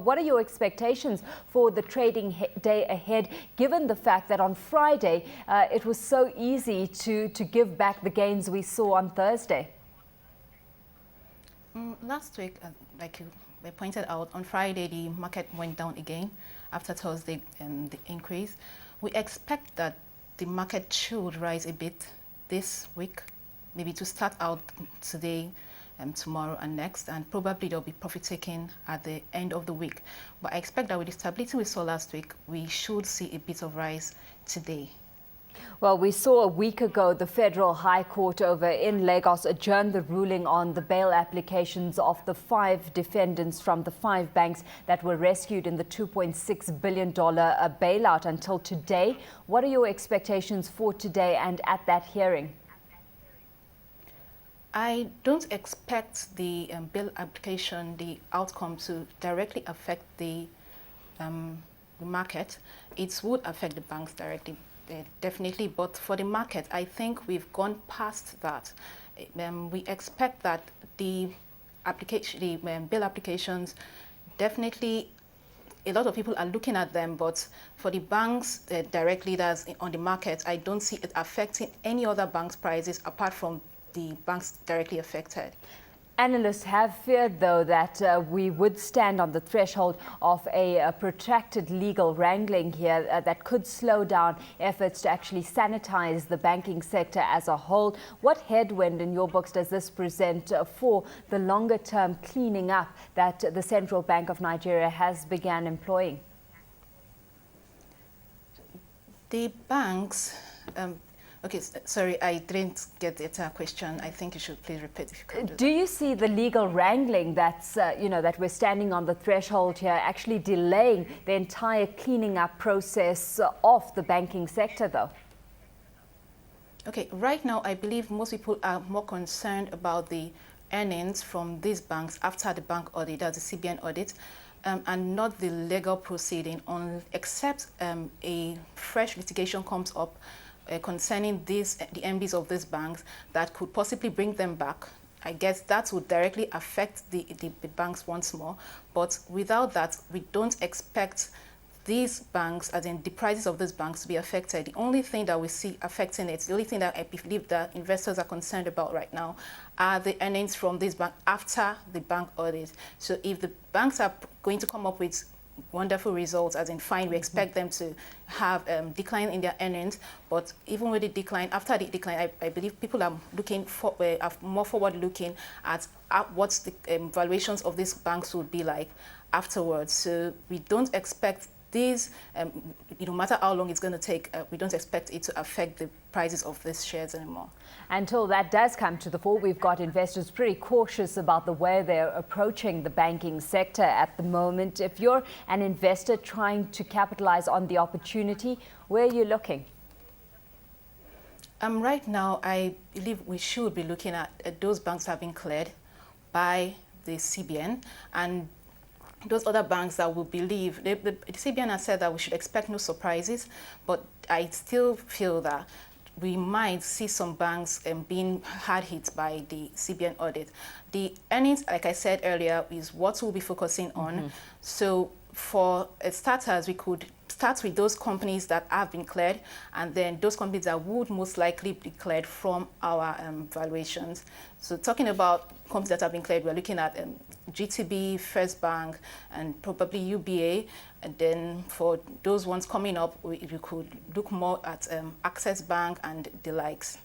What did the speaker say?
What are your expectations for the trading day ahead, given the fact that on Friday it was so easy to give back the gains we saw on Thursday? Last week, like you pointed out, on Friday the market went down again after Thursday the increase. We expect that the market should rise a bit this week, maybe to start out today, tomorrow and next, and probably there'll be profit taking at the end of the week. But I expect that with the stability we saw last week, we should see a bit of rise today. Well, we saw a week ago the Federal High Court over in Lagos adjourn the ruling on the bail applications of the 5 defendants from the 5 banks that were rescued in the $2.6 billion bailout until today. What are your expectations for today and at that hearing? I don't expect the bail application, the outcome, to directly affect the market. It would affect the banks directly, definitely, but for the market, I think we've gone past that. We expect that the bail applications, definitely, a lot of people are looking at them, but for the banks directly that's on the market, I don't see it affecting any other banks' prices apart from the banks directly affected. Analysts have feared, though, that we would stand on the threshold of a protracted legal wrangling here that could slow down efforts to actually sanitize the banking sector as a whole. What headwind in your books does this present for the longer-term cleaning up that the Central Bank of Nigeria has begun employing? The banks... Okay, sorry, I didn't get the entire question. I think you should please repeat if you could. Do you see the legal wrangling that's, that we're standing on the threshold here actually delaying the entire cleaning up process of the banking sector, though? Okay, right now, I believe most people are more concerned about the earnings from these banks after the bank audit, that's the CBN audit, and not the legal proceeding, except a fresh litigation comes up concerning the MDs of these banks that could possibly bring them back. I guess that would directly affect the banks once more. But without that, we don't expect these banks, as in the prices of these banks, to be affected. The only thing that we see affecting it, the only thing that I believe that investors are concerned about right now are the earnings from this bank after the bank audit. So if the banks are going to come up with wonderful results, as in fine, we expect them to have decline in their earnings, but even with the decline, after the decline, I believe people are looking for are more forward looking at what the valuations of these banks would be like afterwards. So we don't expect these, no matter how long it's going to take, we don't expect it to affect the prices of these shares anymore. Until that does come to the fore, we've got investors pretty cautious about the way they're approaching the banking sector at the moment. If you're an investor trying to capitalize on the opportunity, where are you looking? Right now, I believe we should be looking at those banks that have been cleared by the CBN, and those other banks that we believe, the CBN has said that we should expect no surprises, but I still feel that we might see some banks being hard hit by the CBN audit. The earnings, like I said earlier, is what we'll be focusing on. So for starters, we could start with those companies that have been cleared, and then those companies that would most likely be cleared from our valuations. So talking about companies that have been cleared, we're looking at GTB, First Bank, and probably UBA. And then for those ones coming up, we could look more at Access Bank and the likes.